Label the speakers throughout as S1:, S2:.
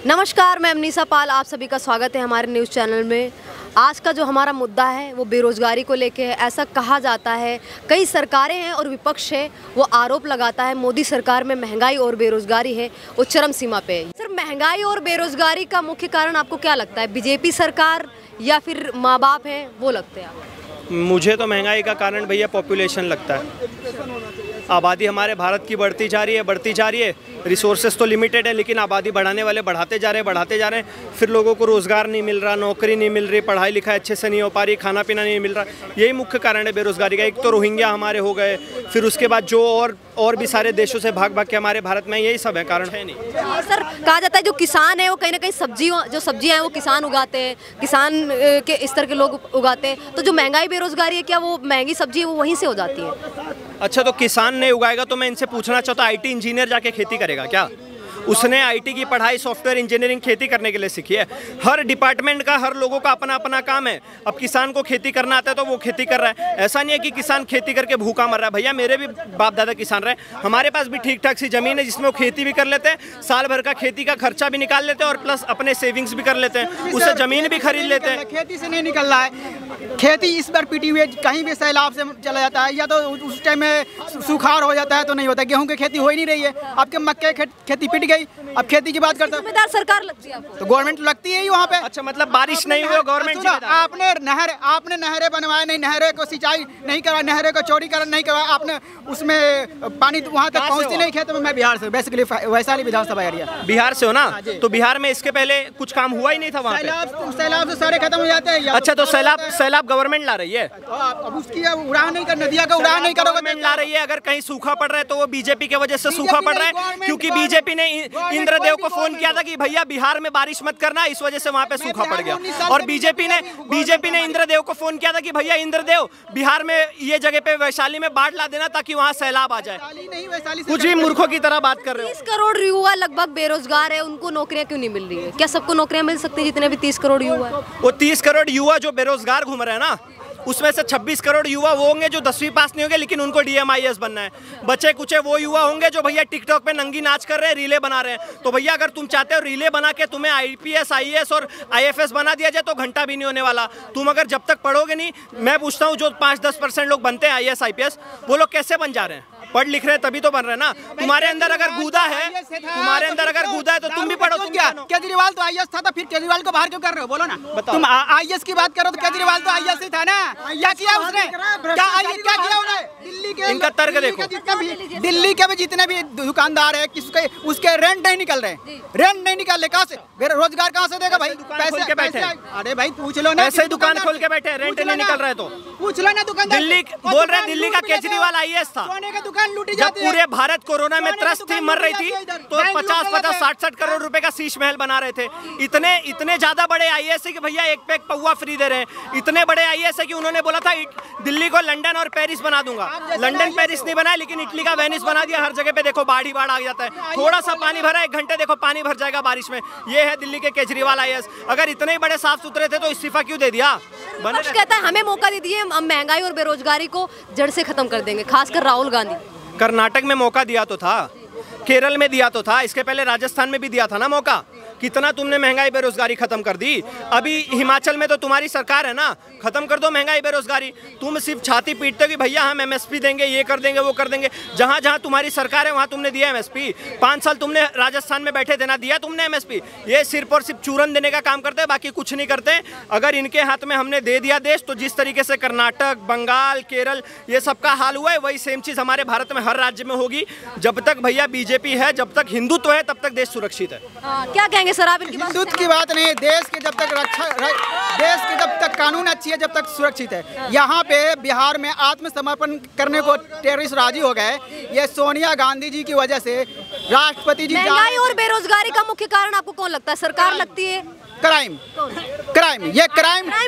S1: नमस्कार, मैं अमनीसा पाल, आप सभी का स्वागत है हमारे न्यूज़ चैनल में। आज का जो हमारा मुद्दा है वो बेरोज़गारी को लेके है। ऐसा कहा जाता है, कई सरकारें हैं और विपक्ष है वो आरोप लगाता है मोदी सरकार में महंगाई और बेरोज़गारी है वो चरम सीमा पे है। सर, महंगाई और बेरोज़गारी का मुख्य कारण आपको क्या लगता है? बीजेपी सरकार या फिर माँ बाप हैं वो लगते हैं?
S2: मुझे तो महंगाई का कारण भैया पॉपुलेशन लगता है। आबादी हमारे भारत की बढ़ती जा रही है। रिसोर्सेज तो लिमिटेड है, लेकिन आबादी बढ़ाने वाले बढ़ाते जा रहे हैं। फिर लोगों को रोज़गार नहीं मिल रहा, नौकरी नहीं मिल रही, पढ़ाई लिखाई अच्छे से नहीं हो पा रही, खाना पीना नहीं मिल रहा। यही मुख्य कारण है बेरोज़गारी का। एक तो रोहिंग्या हमारे हो गए, फिर उसके बाद जो और भी सारे देशों से भाग के हमारे भारत में, यही सब है कारण है। नहीं
S1: सर, कहा जाता है जो किसान है वो कहीं ना कहीं सब्जियां हैं वो किसान उगाते हैं, किसान के स्तर के लोग उगाते हैं। तो जो महंगाई बेरोज़गारी है, क्या वो महंगी सब्जी है वो वहीं से हो जाती है?
S2: अच्छा, तो किसान नहीं उगाएगा तो मैं इनसे पूछना चाहता हूँ, आईटी इंजीनियर जाके खेती करेगा क्या? उसने आईटी की पढ़ाई, सॉफ्टवेयर इंजीनियरिंग, खेती करने के लिए सीखी है। हर डिपार्टमेंट का, हर लोगों का अपना अपना काम है। अब किसान को खेती करना आता है तो वो खेती कर रहा है। ऐसा नहीं है कि किसान खेती करके भूखा मर रहा है। भैया, मेरे भी बाप दादा किसान रहे, हमारे पास भी ठीक ठाक सी ज़मीन है जिसमें वो खेती भी कर लेते हैं, साल भर का खेती का खर्चा भी निकाल लेते हैं और प्लस अपने सेविंग्स भी कर लेते हैं, उससे ज़मीन भी खरीद लेते हैं।
S3: खेती से नहीं निकल रहा है। खेती इस बार पिटी हुई है, कहीं भी सैलाब से चला जाता है या तो उस टाइम में सुखाड़ हो जाता है तो नहीं होता। गेहूं की खेती हो ही नहीं रही है, आपके मक्के खेती पिट गई। अब खेती की बात करते हैं,
S1: जिम्मेदार सरकार लगती है आपको?
S3: तो गवर्नमेंट लगती है ही वहाँ पे।
S2: अच्छा, मतलब बारिश नहीं हुई, गवर्नमेंट
S3: आपने नहरें बनवाए नहीं, नहरें को सिंचाई नहीं करवाई, नहरें को चौड़ीकरण नहीं करवाया आपने, उसमें पानी वहाँ तक पहुँचती नहीं। खेत में मैं बिहार से, बेसिकली वैशाली विधानसभा एरिया।
S2: बिहार से हो ना? तो बिहार में इसके पहले कुछ काम हुआ ही नहीं था वहाँ पे?
S3: सैलाब से सारे खत्म हो जाते हैं।
S2: अच्छा, तो सैलाब गवर्नमेंट ला रही है?
S3: अब उसकी उड़ान नहीं कर, नदिया का उड़ान नहीं करोगे,
S2: गवर्नमेंट ला रही है। अगर कहीं सूखा पड़ रहा है तो वो बीजेपी की वजह से सूखा पड़ रहा है, क्योंकि बीजेपी ने इंद्रदेव को फोन किया था कि भैया बिहार में बारिश मत करना, इस वजह से वहाँ पे सूखा पड़ गया। और बीजेपी ने इंद्रदेव को फोन किया था कि भैया इंद्रदेव, बिहार में ये जगह पे वैशाली में बाढ़ ला देना ताकि वहाँ सैलाब आ जाए। कुछ भी मूर्खों की तरह बात कर रहे हो।
S1: 30 करोड़ युवा लगभग बेरोजगार है, उनको नौकरियां क्यों नहीं मिल रही है? क्या सबको नौकरियां मिल सकती है जितने भी 30 करोड़ युवा है?
S2: वो 30 करोड़ युवा जो बेरोजगार घूम रहे हैं ना, उसमें से 26 करोड़ युवा वो होंगे जो 10वीं पास नहीं होंगे लेकिन उनको DMIS बनना है। बचे कुछ वो युवा होंगे जो भैया टिकटॉक पे नंगी नाच कर रहे हैं, रीले बना रहे हैं। तो भैया, अगर तुम चाहते हो रीले बना के तुम्हें IPS IAS और IFS बना दिया जाए तो घंटा भी नहीं होने वाला। तुम अगर जब तक पढ़ोगे नहीं, मैं पूछता हूँ जो 5-10% लोग बनते हैं IAS IPS, वो लोग कैसे बन जा रहे हैं? पढ़ लिख रहे हैं तभी तो बन रहे हैं ना। तुम्हारे अंदर अगर गूदा है तो तुम भी पढ़ो। तुम क्या?
S3: केजरीवाल तो IAS था, फिर केजरीवाल को बाहर क्यों कर रहे हो? बोलो ना। तुम IAS की बात करो तो केजरीवाल तो IAS ही था ना। क्या किया उसने? क्या किया उन्होंने? दिल्ली के,
S2: इनका तर्क देखो,
S3: दिल्ली के भी जितने भी दुकानदार है, किसके उसके रेंट नहीं निकल रहे, कहाँ से? रोजगार कहाँ से देगा भाई?
S2: पैसे के बैठे।
S3: अरे भाई पूछ लो ना,
S2: ऐसे दुकान खोल के बैठे, रेंट नहीं निकल रहे तो
S3: पूछ लो ना। दुकानदार
S2: दिल्ली बोल रहे, दिल्ली का केजरीवाल IAS था। जब पूरे भारत कोरोना में त्रस्त थी, मर रही थी, तो 50-50, 60-60 करोड़ रुपए का शीश महल बना रहे थे। इतने ज्यादा बड़े IAS है कि भैया एक पे एक पौवा फ्री दे रहे हैं। इतने बड़े IAS है कि उन्होंने बोला था दिल्ली को लंदन और पेरिस बना दूंगा। लंदन पेरिस नहीं बनाया, लेकिन इटली का वेनिस बना दिया। हर जगह पे देखो बाढ़ ही बाढ़ आ जाता है। थोड़ा सा पानी भरा, 1 घंटे देखो पानी भर जाएगा बारिश में। ये है दिल्ली के केजरीवाल IAS। अगर इतने ही बड़े साफ सुथरे थे तो इस्तीफा क्यों दे दिया?
S1: विपक्ष कहता है हमें मौका दे दिए, हम महंगाई और बेरोजगारी को जड़ से खत्म कर देंगे, खासकर राहुल गांधी।
S2: कर्नाटक में मौका दिया तो था, केरल में दिया तो था, इसके पहले राजस्थान में भी दिया था ना मौका। कितना तुमने महंगाई बेरोजगारी खत्म कर दी। अभी हिमाचल में तो तुम्हारी सरकार है ना, खत्म कर दो महंगाई बेरोजगारी। तुम सिर्फ छाती पीटते हो कि भैया हम MSP देंगे, ये कर देंगे, वो कर देंगे। जहाँ जहाँ तुम्हारी सरकार है वहाँ तुमने दिया MSP। 5 साल तुमने राजस्थान में बैठे थे ना, दिया तुमने MSP। ये सिर्फ और सिर्फ चूरन देने का काम करते हैं, बाकी कुछ नहीं करते। अगर इनके हाथ में हमने दे दिया देश, तो जिस तरीके से कर्नाटक, बंगाल, केरल ये सबका हाल हुआ है, वही सेम चीज़ हमारे भारत में हर राज्य में होगी। जब तक भैया BJP है, जब तक हिंदुत्व है, तब तक देश सुरक्षित है।
S1: क्या कहेंगे सर आप इनकी बात?
S3: हिंदुत्व की बात नहीं, देश की जब तक देश की जब तक कानून अच्छी है, जब तक सुरक्षित है। यहाँ पे बिहार में आत्मसमर्पण करने को टेररिस्ट राजी हो गए। ये सोनिया गांधी जी की वजह से राष्ट्रपति जी।
S1: महंगाई और बेरोजगारी का मुख्य कारण आपको कौन लगता है? सरकार लगती है?
S3: क्राइम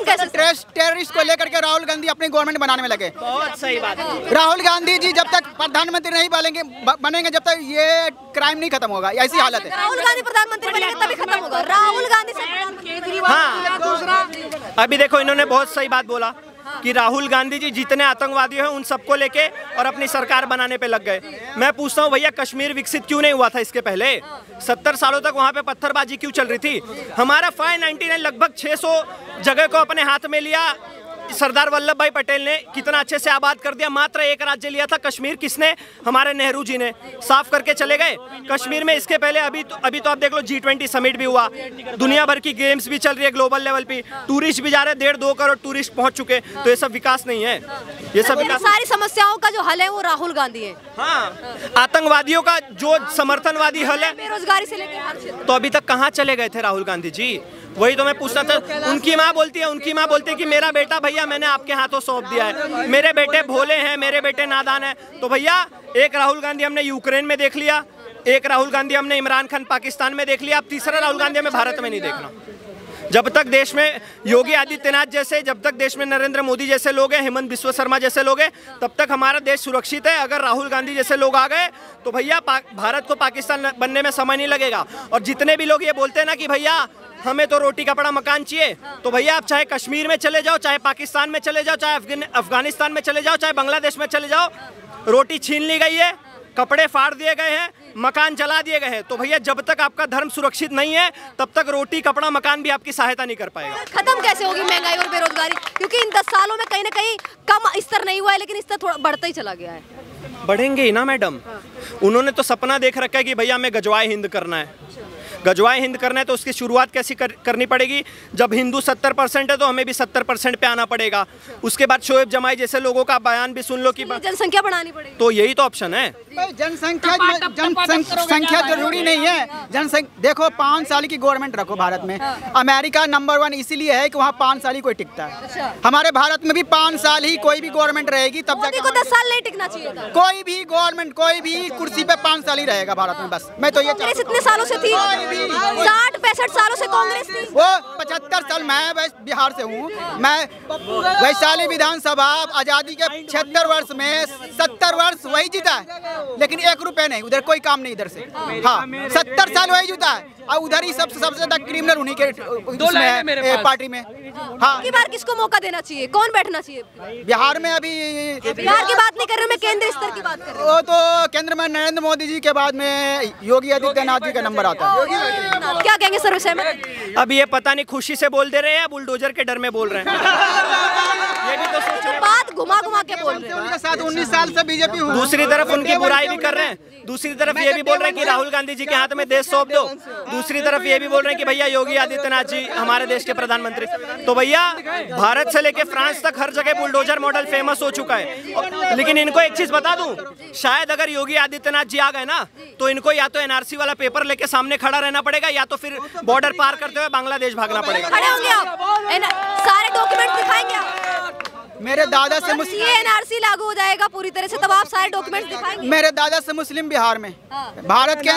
S3: कैसे? टेररिस्ट को लेकर के राहुल गांधी अपनी गवर्नमेंट बनाने में लगे।
S2: बहुत सही बात है।
S3: राहुल गांधी जी जब तक प्रधानमंत्री नहीं बनेंगे जब तक ये क्राइम नहीं खत्म होगा। ऐसी हालत है।
S1: राहुल गांधी प्रधानमंत्री बनेंगे तभी खत्म होगा। राहुल गांधी से
S2: हाँ, अभी देखो इन्होंने बहुत सही बात बोला। कि राहुल गांधी जी जितने आतंकवादी हैं उन सबको लेके और अपनी सरकार बनाने पे लग गए। मैं पूछता हूँ भैया, कश्मीर विकसित क्यों नहीं हुआ था इसके पहले? 70 सालों तक वहाँ पे पत्थरबाजी क्यों चल रही थी? हमारा 599 लगभग 600 जगह को अपने हाथ में लिया। सरदार वल्लभ भाई पटेल ने कितना अच्छे से आबाद कर दिया। मात्र एक राज्य लिया था कश्मीर, किसने? हमारे नेहरू जी ने साफ करके चले गए कश्मीर में। इसके पहले अभी तो आप देख लो, G20 समिट भी हुआ, दुनिया भर की गेम्स भी चल रही है ग्लोबल लेवल पे, टूरिस्ट भी जा रहे हैं, 1.5-2 करोड़ टूरिस्ट पहुंच चुके। तो ये सब विकास नहीं है, ये सब विकास।
S1: सारी समस्याओं का जो हल है वो राहुल गांधी है।
S2: हाँ, आतंकवादियों का जो समर्थनवादी हल है,
S1: बेरोजगारी से लेकर हर क्षेत्र।
S2: तो अभी तक कहाँ चले गए थे राहुल गांधी जी? वही तो मैं पूछना था। उनकी माँ बोलती है कि मेरा बेटा भैया मैंने आपके हाथों सौंप दिया है, मेरे बेटे भोले हैं, मेरे बेटे नादान हैं। तो भैया, एक राहुल गांधी हमने यूक्रेन में देख लिया, एक राहुल गांधी हमने इमरान खान पाकिस्तान में देख लिया, अब तीसरा राहुल गांधी हमें भारत में नहीं देखना। जब तक देश में योगी आदित्यनाथ जैसे, जब तक देश में नरेंद्र मोदी जैसे लोग हैं, हेमंत बिस्वा शर्मा जैसे लोग हैं, तब तक हमारा देश सुरक्षित है। अगर राहुल गांधी जैसे लोग आ गए तो भैया भारत को पाकिस्तान बनने में समय नहीं लगेगा। और जितने भी लोग ये बोलते हैं ना कि भैया हमें तो रोटी कपड़ा मकान चाहिए, तो भैया आप चाहे कश्मीर में चले जाओ, चाहे पाकिस्तान में चले जाओ, चाहे अफगानिस्तान में चले जाओ, चाहे बांग्लादेश में चले जाओ, रोटी छीन ली गई है, कपड़े फाड़ दिए गए हैं, मकान जला दिए गए हैं। तो भैया जब तक आपका धर्म सुरक्षित नहीं है तब तक रोटी कपड़ा मकान भी आपकी सहायता नहीं कर पाएगा।
S1: खत्म कैसे होगी महंगाई और बेरोजगारी? क्योंकि इन 10 सालों में कहीं ना कहीं कम स्तर नहीं हुआ है, लेकिन स्तर थोड़ा बढ़ता ही चला गया है।
S2: बढ़ेंगे ही ना मैडम। उन्होंने तो सपना देख रखा है कि भैया हमें गजवाए हिंद करना है। गजवाए हिंद करना है तो उसकी शुरुआत कैसी करनी पड़ेगी? जब हिंदू 70% है तो हमें भी 70% पे आना पड़ेगा। उसके बाद शोएब जमाई जैसे लोगों का बयान भी सुन लो कि
S1: जनसंख्या बढ़ानी पड़ेगी।
S2: तो यही तो ऑप्शन है।
S3: जनसंख्या जरूरी नहीं है। जनसंख्या देखो, 5 साल की गवर्नमेंट रखो भारत में। अमेरिका नंबर 1 इसीलिए है कि वहाँ 5 साल ही कोई टिकता है। हमारे भारत में भी 5 साल ही कोई भी गवर्नमेंट रहेगी, तब
S1: मोदी को 10 साल नहीं टिकना चाहिए था।
S3: कोई भी गवर्नमेंट कोई भी कुर्सी पे 5 साल ही रहेगा भारत में। बस मैं तो ये
S1: कांग्रेस इतने सालों से थी, 60-65 सालों से कांग्रेस थी।
S3: वो 75 साल, मैं बिहार से हूँ, मैं वैशाली विधानसभा आजादी के 76 वर्ष में 70 वर्ष वही जीता है, लेकिन 1 रुपए नहीं, उधर कोई काम नहीं इधर से। हाँ, 70 साल वही जीता है और उधर ही सबसे ज्यादा क्रिमिनल उन्हीं के पार्टी में। हाँ,
S1: की बार किसको मौका देना चाहिए? कौन बैठना चाहिए
S3: बिहार में? अभी
S1: बिहार की बात नहीं कर रहे, मैं केंद्र स्तर की बात कर रही हूँ।
S3: वो तो केंद्र में नरेंद्र मोदी जी के बाद में योगी आदित्यनाथ जी का नंबर आता है।
S1: क्या कहेंगे सर विषय में?
S2: अब ये पता नहीं खुशी से बोल दे रहे हैं या बुलडोजर के डर में बोल रहे हैं। ये भी तो सोच रहे हैं।
S1: बात घुमा के बोल रहे हैं।
S3: उनके साथ 19 साल से बीजेपी हूँ।
S2: दूसरी तरफ उनकी बुराई भी कर रहे हैं, दूसरी तरफ ये भी बोल रहे हैं कि राहुल गांधी जी के हाथ में देश सौंप दो, दूसरी तरफ ये भी बोल रहे हैं कि भैया योगी आदित्यनाथ जी हमारे देश के प्रधानमंत्री। तो भैया भारत से लेके फ्रांस तक हर जगह बुलडोजर मॉडल फेमस हो चुका है। लेकिन इनको एक चीज बता दूं, शायद अगर योगी आदित्यनाथ जी आ गए ना तो इनको या तो NRC वाला पेपर लेके सामने खड़ा रहना पड़ेगा या तो फिर बॉर्डर पार करते हुए बांग्लादेश भागना पड़ेगा।
S1: खड़े होंगे आप? सारे डॉक्यूमेंट दिखाएंगे आप?
S3: मेरे दादा से मुस्लिम
S1: NRC लागू हो जाएगा पूरी तरह से, तब आप सारे डॉक्यूमेंट्स दिखाएंगे।
S3: मेरे दादा से मुस्लिम बिहार में, भारत के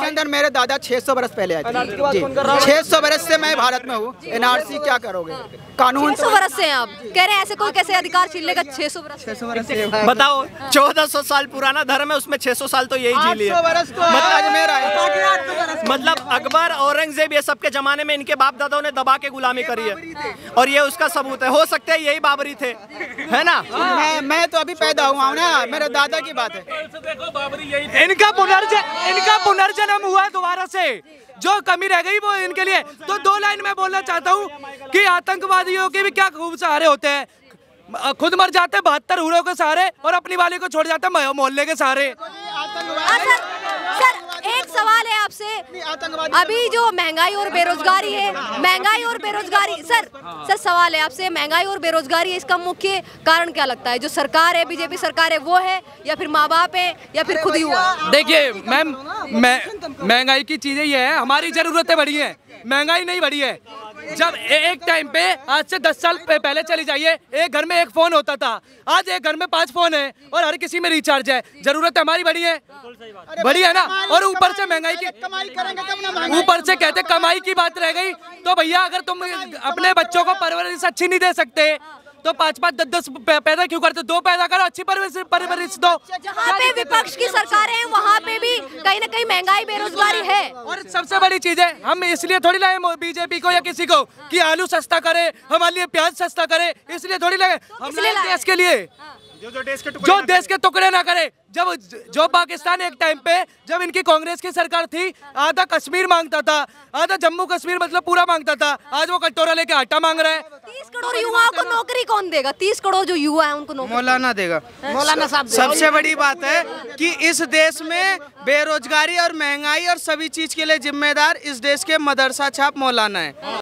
S3: अंदर मेरे दादा 600 बरस पहले आए थे। 600 बरस से मैं भारत में हूँ। NRC क्या करोगे? कानून
S1: 600 बरस से हैं आप कह रहे हैं, ऐसे कोई कैसे अधिकार छीन लेगा? 600 बरस से
S2: बताओ, 1400 साल पुराना धर्म है, उसमें 600 साल तो यही जी लिए। मतलब अकबर, औरंगजेब, ये सबके जमाने में इनके बाप दादाओं ने दबा के गुलामी करी है और ये उसका सबूत है। हो सकते हैं यही बाबरी थे, है ना?
S3: मैं तो अभी पैदा हुआ हूँ ना, मेरे दादा की बात है।
S4: इनका पुनर्जन्म हुआ दोबारा से, जो कमी रह गई वो इनके लिए। तो 2 लाइन में बोलना चाहता हूँ कि आतंकवादियों के भी क्या खूब सहारे होते हैं, खुद मर जाते 72 हुरों के सहारे और अपनी वाली को छोड़ जाते मोहल्ले के सहारे।
S1: सर एक सवाल है आपसे, अभी जो महंगाई और बेरोजगारी है, महंगाई और बेरोजगारी, सर सवाल है आपसे, महंगाई और बेरोजगारी है, इसका मुख्य कारण क्या लगता है? जो सरकार है, बीजेपी सरकार है, वो है या फिर माँ बाप है या फिर खुद ही हुआ?
S4: देखिए मैम, महंगाई की चीजें ये है, हमारी जरूरतें बढ़ी हैं, महंगाई नहीं बढ़ी है। जब एक टाइम पे, आज से 10 साल पहले चली जाइए, एक घर में 1 फोन होता था, आज एक घर में 5 फोन है और हर किसी में रिचार्ज है। जरूरत हमारी बढ़ी है ना, और ऊपर से महंगाई की, ऊपर से कहते कमाई की बात रह गई। तो भैया अगर तुम अपने बच्चों को परवरिश अच्छी नहीं दे सकते तो 5-5 10-10 पैदा क्यों करते? 2 पैदा करो, अच्छी परवरिश दो।
S1: जहाँ पे विपक्ष की सरकारें हैं वहाँ पे भी कहीं ना कहीं महंगाई बेरोजगारी है।
S4: और सबसे बड़ी चीज है, हम इसलिए थोड़ी लाए बीजेपी को या किसी को कि आलू सस्ता करे, हमारे लिए प्याज सस्ता करे, इसलिए थोड़ी लगे। हम देश के लिए जो देश के टुकड़े ना करे। जब जो पाकिस्तान एक टाइम पे जब इनकी कांग्रेस की सरकार थी, आधा कश्मीर मांगता था, आधा जम्मू कश्मीर मतलब पूरा मांगता था, आज वो कटोरा लेके आटा मांग रहा है।
S1: 30 करोड़ युवाओं को नौकरी कौन देगा? 30 करोड़ जो युवा है उनको नौकरी
S5: मौलाना देगा।
S1: मौलाना साहब
S5: सबसे बड़ी बात है कि इस देश में बेरोजगारी और महंगाई और सभी चीज के लिए जिम्मेदार इस देश के मदरसा छाप मौलाना है।